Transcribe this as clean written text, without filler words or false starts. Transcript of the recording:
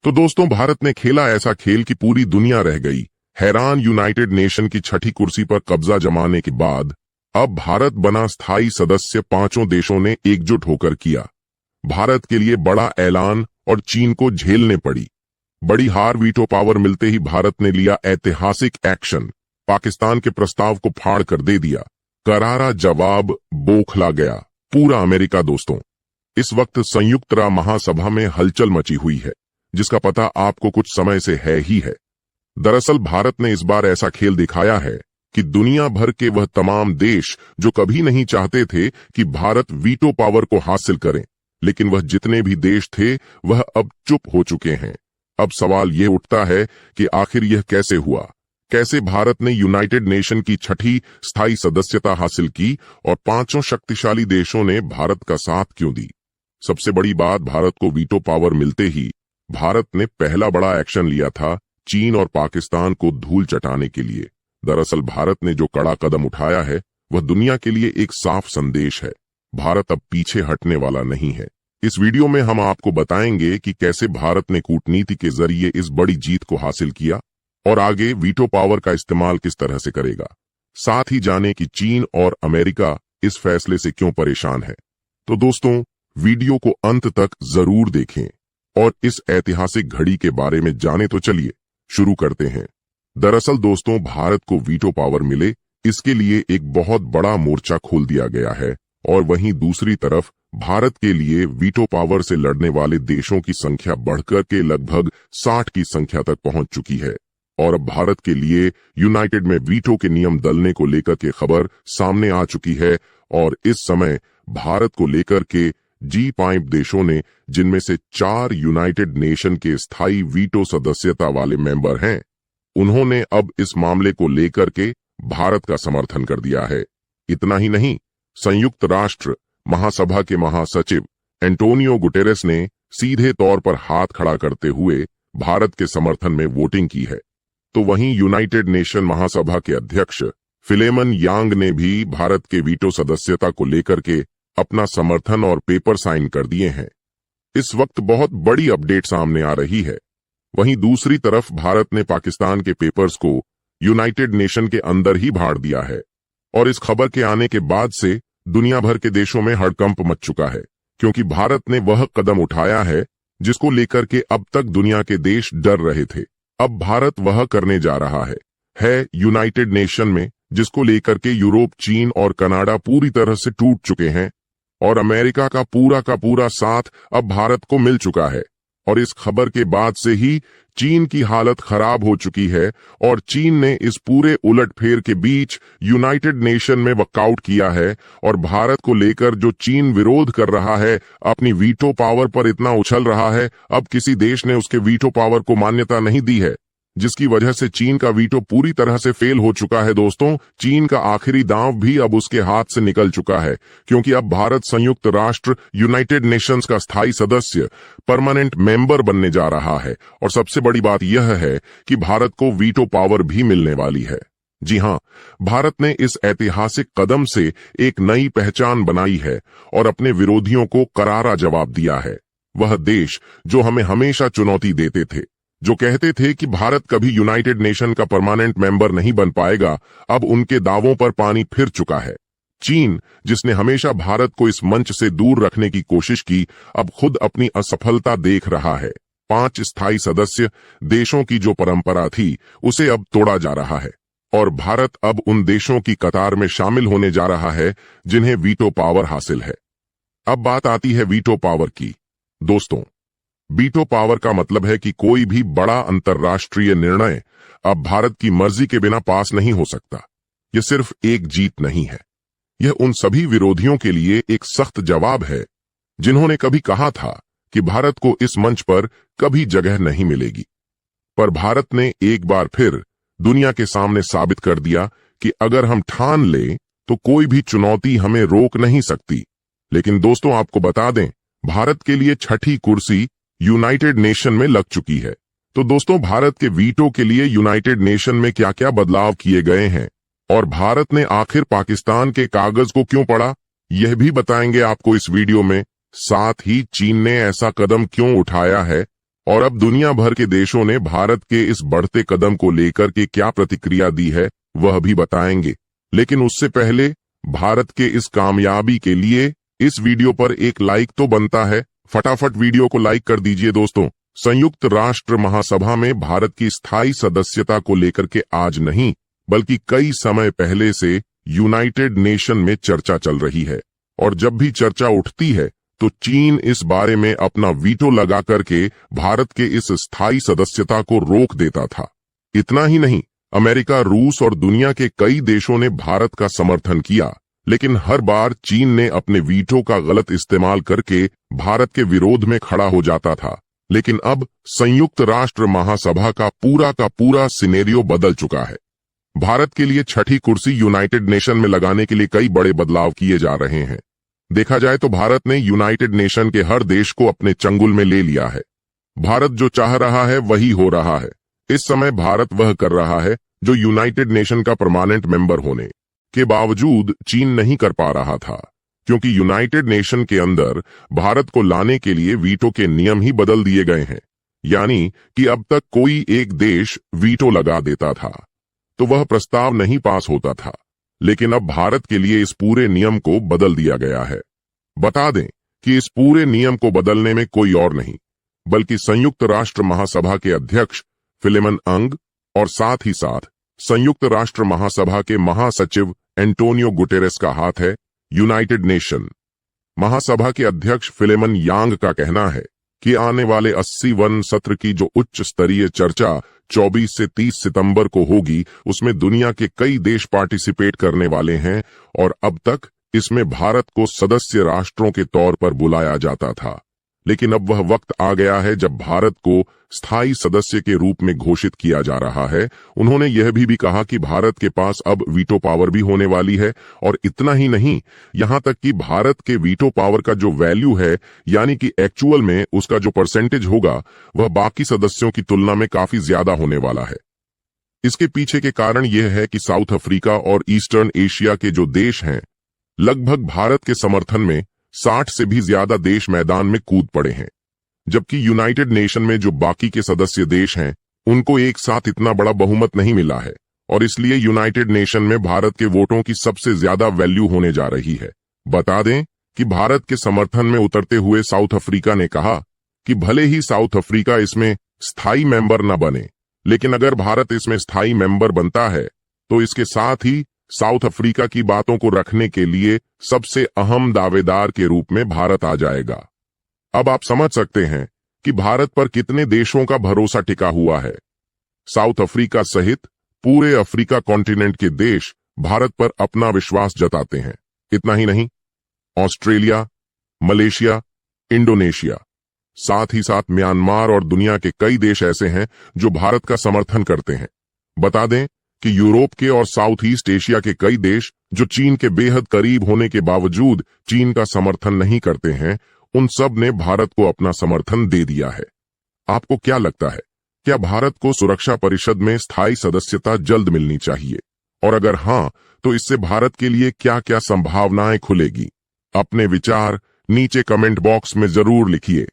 तो दोस्तों, भारत ने खेला ऐसा खेल कि पूरी दुनिया रह गई हैरान। यूनाइटेड नेशन की छठी कुर्सी पर कब्जा जमाने के बाद अब भारत बना स्थायी सदस्य। पांचों देशों ने एकजुट होकर किया। भारत के लिए बड़ा ऐलान और चीन को झेलने पड़ी बड़ी हार। वीटो पावर मिलते ही भारत ने लिया ऐतिहासिक एक्शन। पाकिस्तान के प्रस्ताव को फाड़ कर दे दिया। करारा जवाब बौखला गया पूरा अमेरिका। दोस्तों, इस वक्त संयुक्त महासभा में हलचल मची हुई है, जिसका पता आपको कुछ समय से है ही है। दरअसल भारत ने इस बार ऐसा खेल दिखाया है कि दुनिया भर के वह तमाम देश जो कभी नहीं चाहते थे कि भारत वीटो पावर को हासिल करें, लेकिन वह जितने भी देश थे वह अब चुप हो चुके हैं। अब सवाल यह उठता है कि आखिर यह कैसे हुआ? कैसे भारत ने यूनाइटेड नेशन की छठी स्थायी सदस्यता हासिल की और पांचों शक्तिशाली देशों ने भारत का साथ क्यों दी? सबसे बड़ी बात, भारत को वीटो पावर मिलते ही भारत ने पहला बड़ा एक्शन लिया था चीन और पाकिस्तान को धूल चटाने के लिए। दरअसल भारत ने जो कड़ा कदम उठाया है वह दुनिया के लिए एक साफ संदेश है। भारत अब पीछे हटने वाला नहीं है। इस वीडियो में हम आपको बताएंगे कि कैसे भारत ने कूटनीति के जरिए इस बड़ी जीत को हासिल किया और आगे वीटो पावर का इस्तेमाल किस तरह से करेगा। साथ ही जाने कि चीन और अमेरिका इस फैसले से क्यों परेशान है। तो दोस्तों, वीडियो को अंत तक जरूर देखें और इस ऐतिहासिक घड़ी के बारे में जाने। तो चलिए शुरू करते हैं। दरअसल दोस्तों, भारत को वीटो पावर मिले इसके लिए एक बहुत बड़ा मोर्चा खोल दिया गया है और वहीं दूसरी तरफ भारत के लिए वीटो पावर से लड़ने वाले देशों की संख्या बढ़कर के लगभग 60 की संख्या तक पहुंच चुकी है। और अब भारत के लिए यूनाइटेड में वीटो के नियम दलने को लेकर के खबर सामने आ चुकी है और इस समय भारत को लेकर के G5 देशों ने, जिनमें से 4 यूनाइटेड नेशन के स्थायी वीटो सदस्यता वाले मेंबर हैं, उन्होंने अब इस मामले को लेकर के भारत का समर्थन कर दिया है। इतना ही नहीं, संयुक्त राष्ट्र महासभा के महासचिव एंटोनियो गुटेरेस ने सीधे तौर पर हाथ खड़ा करते हुए भारत के समर्थन में वोटिंग की है। तो वहीं यूनाइटेड नेशन महासभा के अध्यक्ष फिलेमन यांग ने भी भारत के वीटो सदस्यता को लेकर के अपना समर्थन और पेपर साइन कर दिए हैं। इस वक्त बहुत बड़ी अपडेट सामने आ रही है। वहीं दूसरी तरफ भारत ने पाकिस्तान के पेपर्स को यूनाइटेड नेशन के अंदर ही भाड़ दिया है और इस खबर के आने के बाद से दुनिया भर के देशों में हड़कंप मच चुका है, क्योंकि भारत ने वह कदम उठाया है जिसको लेकर के अब तक दुनिया के देश डर रहे थे। अब भारत वह करने जा रहा है यूनाइटेड नेशन में, जिसको लेकर के यूरोप, चीन और कनाडा पूरी तरह से टूट चुके हैं और अमेरिका का पूरा साथ अब भारत को मिल चुका है। और इस खबर के बाद से ही चीन की हालत खराब हो चुकी है और चीन ने इस पूरे उलटफेर के बीच यूनाइटेड नेशन में वॉकआउट किया है। और भारत को लेकर जो चीन विरोध कर रहा है, अपनी वीटो पावर पर इतना उछल रहा है, अब किसी देश ने उसके वीटो पावर को मान्यता नहीं दी है, जिसकी वजह से चीन का वीटो पूरी तरह से फेल हो चुका है। दोस्तों, चीन का आखिरी दांव भी अब उसके हाथ से निकल चुका है, क्योंकि अब भारत संयुक्त राष्ट्र यूनाइटेड नेशंस का स्थायी सदस्य, परमानेंट मेंबर बनने जा रहा है। और सबसे बड़ी बात यह है कि भारत को वीटो पावर भी मिलने वाली है। जी हां, भारत ने इस ऐतिहासिक कदम से एक नई पहचान बनाई है और अपने विरोधियों को करारा जवाब दिया है। वह देश जो हमें हमेशा चुनौती देते थे, जो कहते थे कि भारत कभी यूनाइटेड नेशन का परमानेंट मेंबर नहीं बन पाएगा, अब उनके दावों पर पानी फिर चुका है। चीन, जिसने हमेशा भारत को इस मंच से दूर रखने की कोशिश की, अब खुद अपनी असफलता देख रहा है। 5 स्थायी सदस्य देशों की जो परंपरा थी, उसे अब तोड़ा जा रहा है और भारत अब उन देशों की कतार में शामिल होने जा रहा है जिन्हें वीटो पावर हासिल है। अब बात आती है वीटो पावर की। दोस्तों, वीटो पावर का मतलब है कि कोई भी बड़ा अंतर्राष्ट्रीय निर्णय अब भारत की मर्जी के बिना पास नहीं हो सकता। यह सिर्फ एक जीत नहीं है, यह उन सभी विरोधियों के लिए एक सख्त जवाब है जिन्होंने कभी कहा था कि भारत को इस मंच पर कभी जगह नहीं मिलेगी। पर भारत ने एक बार फिर दुनिया के सामने साबित कर दिया कि अगर हम ठान लें तो कोई भी चुनौती हमें रोक नहीं सकती। लेकिन दोस्तों, आपको बता दें, भारत के लिए छठी कुर्सी यूनाइटेड नेशन में लग चुकी है। तो दोस्तों, भारत के वीटो के लिए यूनाइटेड नेशन में क्या क्या बदलाव किए गए हैं और भारत ने आखिर पाकिस्तान के कागज को क्यों पढ़ा, यह भी बताएंगे आपको इस वीडियो में। साथ ही चीन ने ऐसा कदम क्यों उठाया है और अब दुनिया भर के देशों ने भारत के इस बढ़ते कदम को लेकर के क्या प्रतिक्रिया दी है वह भी बताएंगे। लेकिन उससे पहले भारत के इस कामयाबी के लिए इस वीडियो पर एक लाइक तो बनता है। फटाफट वीडियो को लाइक कर दीजिए दोस्तों। संयुक्त राष्ट्र महासभा में भारत की स्थायी सदस्यता को लेकर के आज नहीं बल्कि कई समय पहले से यूनाइटेड नेशन में चर्चा चल रही है, और जब भी चर्चा उठती है तो चीन इस बारे में अपना वीटो लगा करके भारत के इस स्थायी सदस्यता को रोक देता था। इतना ही नहीं, अमेरिका, रूस और दुनिया के कई देशों ने भारत का समर्थन किया, लेकिन हर बार चीन ने अपने वीटो का गलत इस्तेमाल करके भारत के विरोध में खड़ा हो जाता था। लेकिन अब संयुक्त राष्ट्र महासभा का पूरा सिनेरियो बदल चुका है। भारत के लिए छठी कुर्सी यूनाइटेड नेशन में लगाने के लिए कई बड़े बदलाव किए जा रहे हैं। देखा जाए तो भारत ने यूनाइटेड नेशन के हर देश को अपने चंगुल में ले लिया है। भारत जो चाह रहा है वही हो रहा है। इस समय भारत वह कर रहा है जो यूनाइटेड नेशन का परमानेंट मेंबर होने के बावजूद चीन नहीं कर पा रहा था, क्योंकि यूनाइटेड नेशन के अंदर भारत को लाने के लिए वीटो के नियम ही बदल दिए गए हैं। यानी कि अब तक कोई एक देश वीटो लगा देता था तो वह प्रस्ताव नहीं पास होता था, लेकिन अब भारत के लिए इस पूरे नियम को बदल दिया गया है। बता दें कि इस पूरे नियम को बदलने में कोई और नहीं बल्कि संयुक्त राष्ट्र महासभा के अध्यक्ष फिलेमन अंग और साथ ही साथ संयुक्त राष्ट्र महासभा के महासचिव एंटोनियो गुटेरेस का हाथ है। यूनाइटेड नेशन महासभा के अध्यक्ष फिलेमन यांग का कहना है कि आने वाले 80वां सत्र की जो उच्च स्तरीय चर्चा 24 से 30 सितंबर को होगी, उसमें दुनिया के कई देश पार्टिसिपेट करने वाले हैं, और अब तक इसमें भारत को सदस्य राष्ट्रों के तौर पर बुलाया जाता था। लेकिन अब वह वक्त आ गया है जब भारत को स्थायी सदस्य के रूप में घोषित किया जा रहा है। उन्होंने यह भी कहा कि भारत के पास अब वीटो पावर भी होने वाली है, और इतना ही नहीं, यहां तक कि भारत के वीटो पावर का जो वैल्यू है, यानी कि एक्चुअल में उसका जो परसेंटेज होगा, वह बाकी सदस्यों की तुलना में काफी ज्यादा होने वाला है। इसके पीछे के कारण यह है कि साउथ अफ्रीका और ईस्टर्न एशिया के जो देश हैं, लगभग भारत के समर्थन में 60 से भी ज्यादा देश मैदान में कूद पड़े हैं, जबकि यूनाइटेड नेशन में जो बाकी के सदस्य देश हैं उनको एक साथ इतना बड़ा बहुमत नहीं मिला है, और इसलिए यूनाइटेड नेशन में भारत के वोटों की सबसे ज्यादा वैल्यू होने जा रही है। बता दें कि भारत के समर्थन में उतरते हुए साउथ अफ्रीका ने कहा कि भले ही साउथ अफ्रीका इसमें स्थायी मेंबर न बने, लेकिन अगर भारत इसमें स्थायी मेंबर बनता है तो इसके साथ ही साउथ अफ्रीका की बातों को रखने के लिए सबसे अहम दावेदार के रूप में भारत आ जाएगा। अब आप समझ सकते हैं कि भारत पर कितने देशों का भरोसा टिका हुआ है। साउथ अफ्रीका सहित पूरे अफ्रीका कॉन्टिनेंट के देश भारत पर अपना विश्वास जताते हैं। इतना ही नहीं, ऑस्ट्रेलिया, मलेशिया, इंडोनेशिया, साथ ही साथ म्यांमार और दुनिया के कई देश ऐसे हैं जो भारत का समर्थन करते हैं। बता दें कि यूरोप के और साउथ ईस्ट एशिया के कई देश जो चीन के बेहद करीब होने के बावजूद चीन का समर्थन नहीं करते हैं, उन सब ने भारत को अपना समर्थन दे दिया है। आपको क्या लगता है, क्या भारत को सुरक्षा परिषद में स्थायी सदस्यता जल्द मिलनी चाहिए? और अगर हां, तो इससे भारत के लिए क्या क्या संभावनाएं खुलेगी? अपने विचार नीचे कमेंट बॉक्स में जरूर लिखिए।